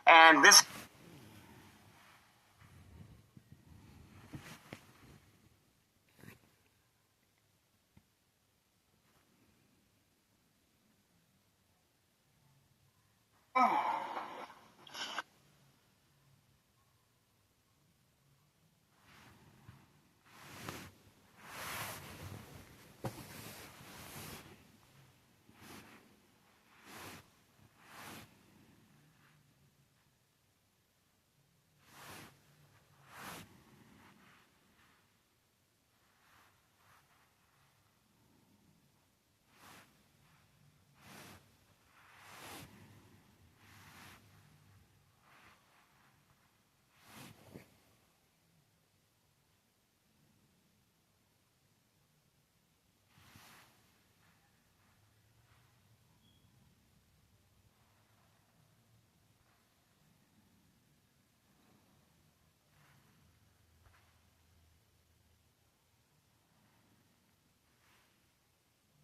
And this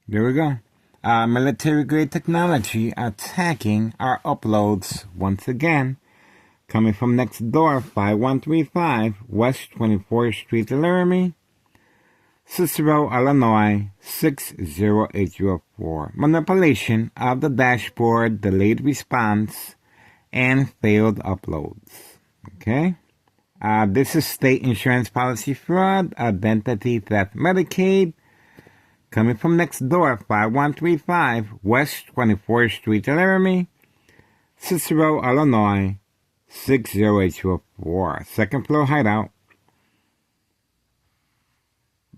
There we go. Military-grade technology attacking our uploads once again. Coming from next door, 5135 West 24th Street, Laramie, Cicero, Illinois, 60804. Manipulation of the dashboard, delayed response, and failed uploads. Okay? This is state insurance policy fraud, identity theft, Medicaid. Coming from next door, 5135 West 24th Street, Laramie, Cicero, Illinois, 60804. Second floor hideout.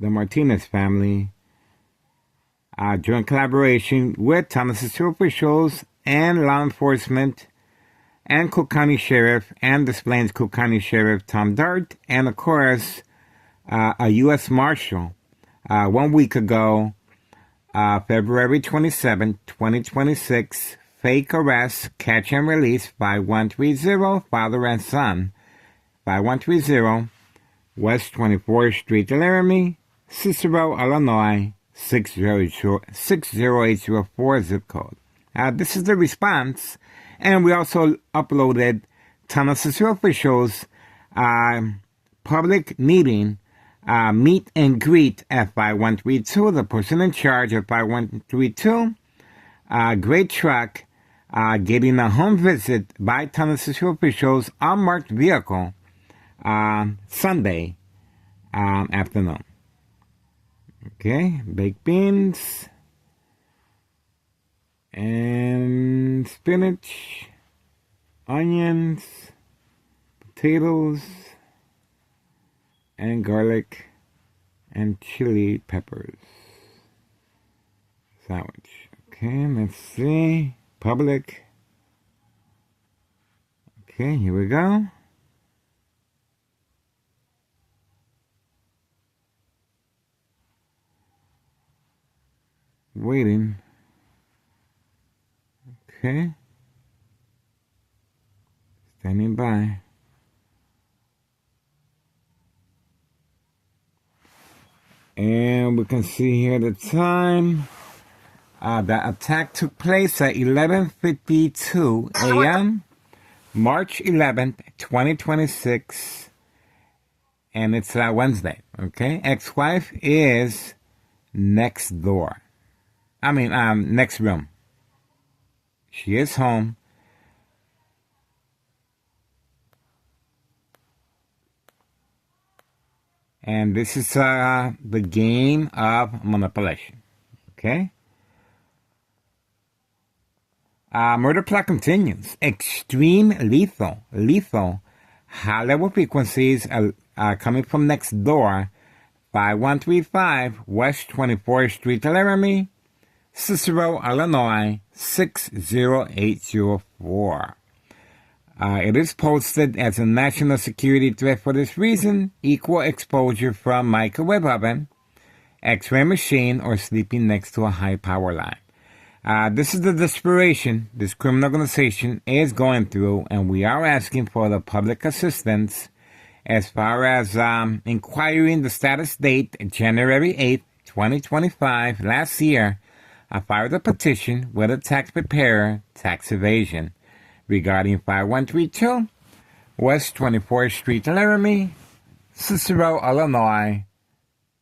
The Martinez family, joint collaboration with Thomas Cicero officials and law enforcement and Cook County Sheriff and Des Plaines Cook County Sheriff Tom Dart, and of course, a U.S. Marshal. 1 week ago, February 27, 2026, fake arrest, catch and release, 5130, father and son, 5130, West 24th Street, Laramie, Cicero, Illinois, 60804 zip code. This is the response, and we also uploaded Thomas Cicero officials public meeting, meet and greet at 5132, the person in charge of 5132, great truck, getting a home visit by Thomas Cicero officials, unmarked vehicle, Sunday afternoon. Okay, baked beans and spinach, onions, potatoes, and garlic and chili peppers. Sandwich. Okay, let's see. Public. Okay, here we go. Waiting. Okay. Standing by. And we can see here the time. The attack took place at 11:52 a.m. March 11th, 2026. And it's Wednesday. Okay. Ex-wife is next door. Next room. She is home. And this is the game of manipulation. Okay? Murder plot continues. Extreme lethal. High level frequencies coming from next door. 5135 West 24th Street, Laramie, Cicero, Illinois, 60804. It is posted as a national security threat for this reason: equal exposure from microwave oven, x-ray machine, or sleeping next to a high power line. This is the desperation this criminal organization is going through, and we are asking for the public assistance as far as inquiring the status date, January 8th, 2025, last year. I filed a petition with a tax preparer, tax evasion. regarding 5132 West 24th Street, Laramie, Cicero, Illinois,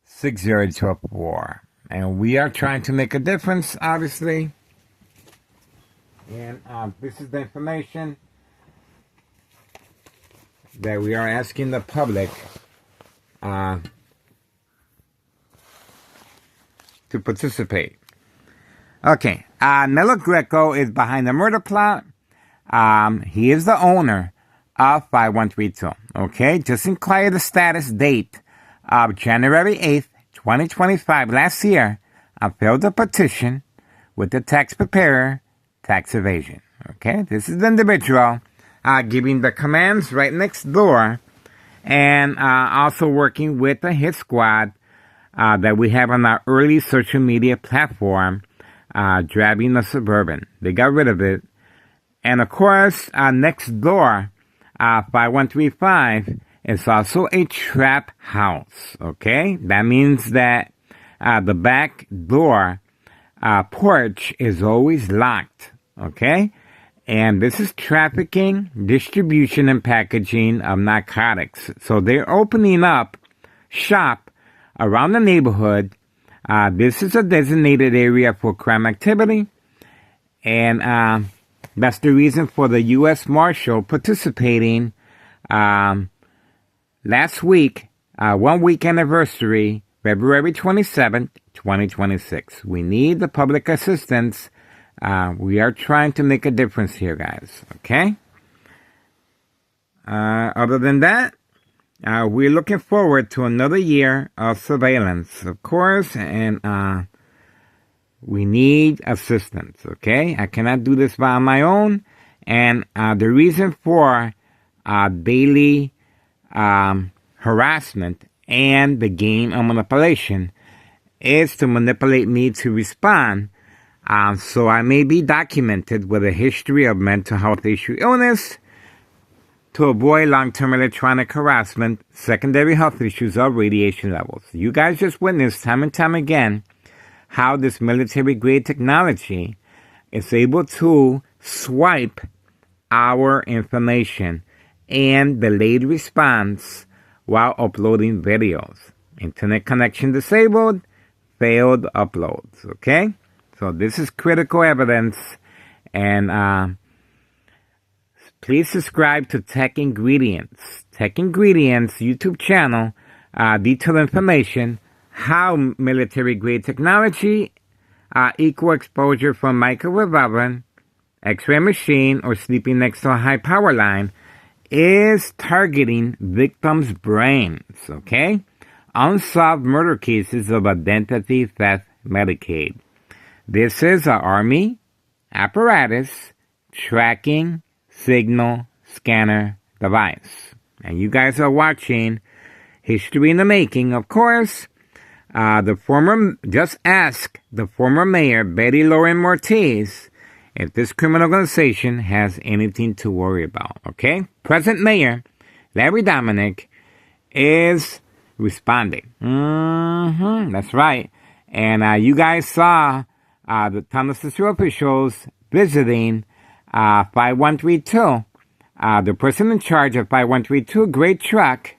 60204. And we are trying to make a difference, obviously. And this is the information that we are asking the public to participate. Okay, Nello Greco is behind the murder plot. He is the owner of 5132. Okay, just inquire the status date of January 8th, 2025, last year. I filed a petition with the tax preparer, tax evasion. Okay, this is the individual giving the commands right next door, and also working with the hit squad that we have on our early social media platform, Driving the Suburban. They got rid of it. And of course, next door, 5135 is also a trap house. Okay, that means that the back door porch is always locked. Okay, and this is trafficking, distribution, and packaging of narcotics. So they're opening up shop around the neighborhood. This is a designated area for crime activity, and that's the reason for the U.S. Marshal participating last week, 1 week anniversary, February 27th, 2026. We need the public assistance. We are trying to make a difference here, guys. Okay? Other than that, we're looking forward to another year of surveillance, of course, and we need assistance, okay? I cannot do this by my own, and the reason for daily harassment and the game of manipulation is to manipulate me to respond. So I may be documented with a history of mental health issue illness to avoid long-term electronic harassment, secondary health issues, or radiation levels. You guys just witnessed time and time again how this military-grade technology is able to swipe our information and delayed response while uploading videos. Internet connection disabled, failed uploads, okay? So this is critical evidence, and please subscribe to Tech Ingredients. Tech Ingredients YouTube channel, detailed information, how military-grade technology, equal exposure from microwave oven, X-ray machine, or sleeping next to a high power line is targeting victims' brains, okay? Unsolved murder cases of identity theft Medicaid. This is an Army apparatus tracking signal scanner device. And you guys are watching History in the Making, of course. Just ask the former mayor, Betty Lauren Ortiz, if this criminal organization has anything to worry about, okay? Present Mayor Larry Dominic is responding. That's right. And you guys saw the Thomas Cicero officials visiting 5132. The person in charge of 5132, Great Truck,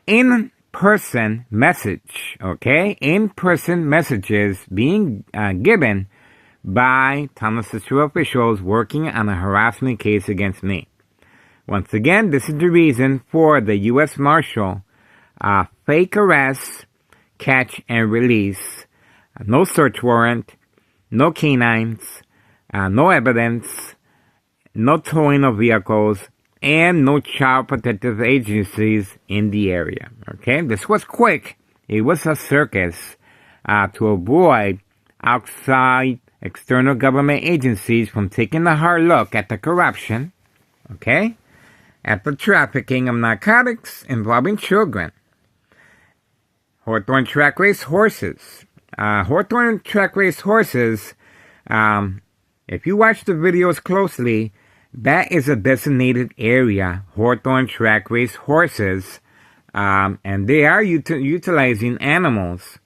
in-person message, okay? In-person messages being given by Thomas Cicero officials working on a harassment case against me. Once again, this is the reason for the U.S. Marshal fake arrest, catch, and release. No search warrant, no canines, no evidence, no towing of vehicles, and no child protective agencies in the area. Okay, this was quick. It was a circus to avoid outside external government agencies from taking a hard look at the corruption, okay, at the trafficking of narcotics involving children. Hawthorne track race horses. Hawthorne track race horses, if you watch the videos closely, that is a designated area, Hawthorne track race horses, and they are utilizing animals,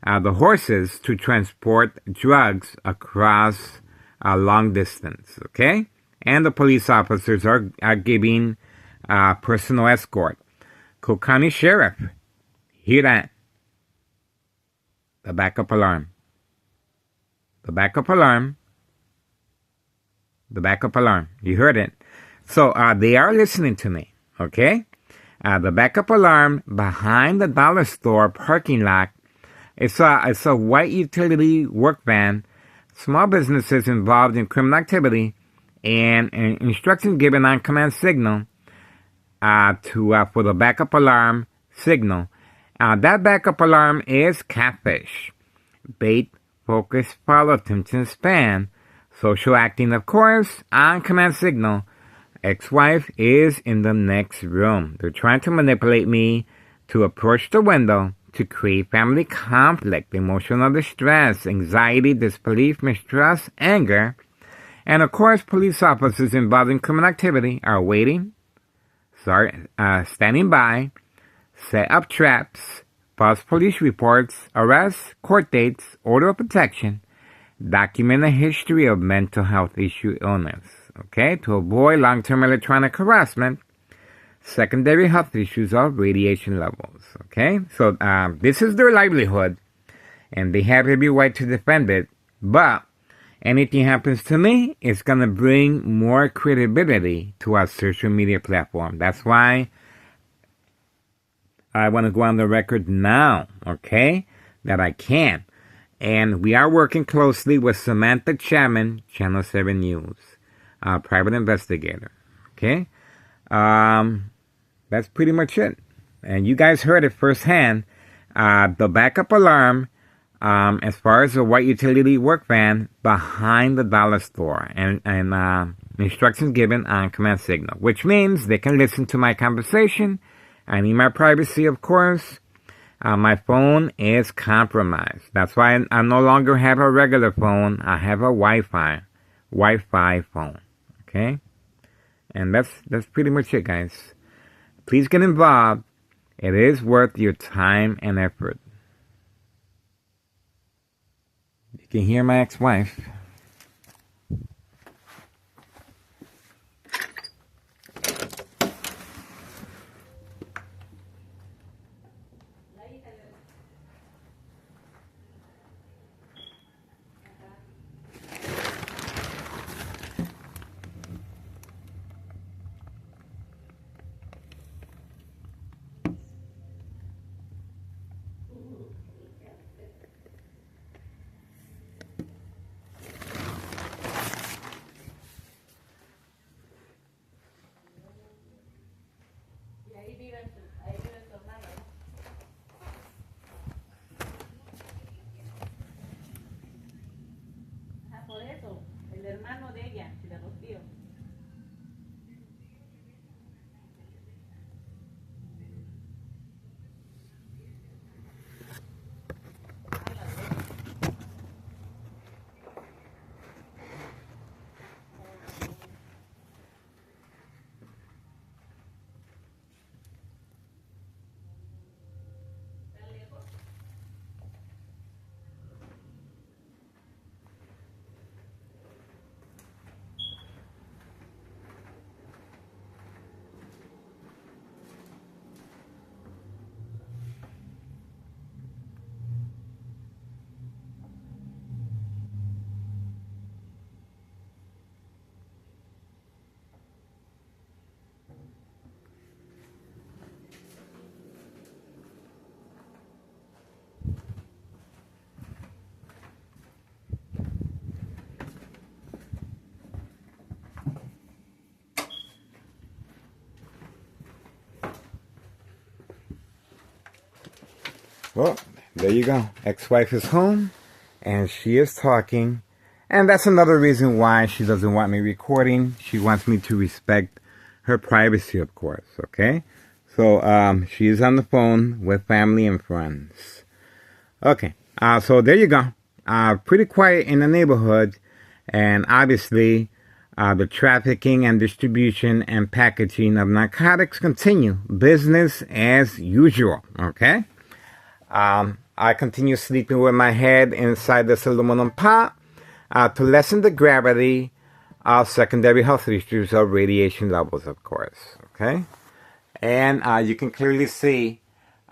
the horses, to transport drugs across a long distance, okay? and the police officers are giving personal escort. Cook County Sheriff, hear that? The backup alarm. The backup alarm. The backup alarm. You heard it. So they are listening to me, okay? The backup alarm behind the dollar store parking lot. It's a white utility work van. Small businesses involved in criminal activity and instructions given on command signal for the backup alarm signal. That backup alarm is catfish, bait, focus, follow, attention span, social acting, of course, on command signal. Ex-wife is in the next room. They're trying to manipulate me to approach the window to create family conflict, emotional distress, anxiety, disbelief, mistrust, anger. And of course, police officers involved in criminal activity are standing by, set up traps, false police reports, arrests, court dates, order of protection, document a history of mental health issue illness, okay, to avoid long-term electronic harassment, secondary health issues of radiation levels, okay? So this is their livelihood, and they have every right to defend it, but anything happens to me, it's going to bring more credibility to our social media platform. That's why I want to go on the record now, okay, that I can. And we are working closely with Samantha Chapman, Channel 7 News, private investigator, okay? That's pretty much it. And you guys heard it firsthand. The backup alarm, as far as the white utility work van behind the dollar store, and instructions given on command signal, which means they can listen to my conversation. I need my privacy, of course. My phone is compromised. That's why I no longer have a regular phone. I have a Wi-Fi phone. Okay? And that's pretty much it, guys. Please get involved. It is worth your time and effort. You can hear my ex-wife. Por eso, el hermano de ella, de los tíos. Well, there you go. Ex-wife is home, and she is talking. And that's another reason why she doesn't want me recording. She wants me to respect her privacy, of course, okay? So, she is on the phone with family and friends. Okay, so there you go. Pretty quiet in the neighborhood. And obviously, the trafficking and distribution and packaging of narcotics continue. Business as usual, okay? I continue sleeping with my head inside this aluminum pot to lessen the gravity secondary health issues of radiation levels, of course. Okay? And you can clearly see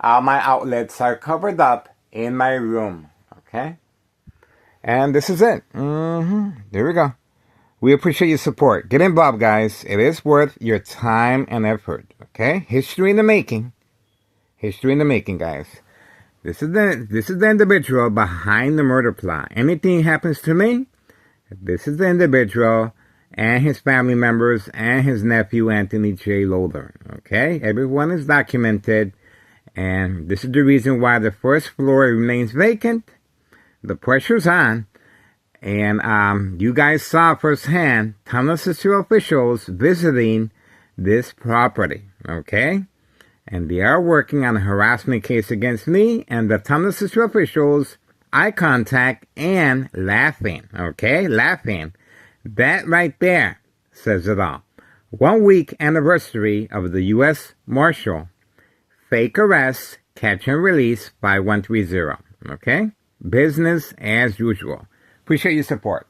my outlets are covered up in my room. Okay? And this is it. There we go. We appreciate your support. Get involved, guys. It is worth your time and effort. Okay? History in the making. History in the making, guys. This is the individual behind the murder plot. Anything happens to me, this is the individual and his family members and his nephew, Anthony J. Loader. Okay? Everyone is documented. And this is the reason why the first floor remains vacant. The pressure's on. And you guys saw firsthand Tunnel Cicero officials visiting this property. Okay? And they are working on a harassment case against me and the Tunnel Cicero officials. Eye contact and laughing. Okay? Laughing. That right there says it all. 1 week anniversary of the U.S. Marshal. Fake arrest, catch and release 5130. Okay? Business as usual. Appreciate your support.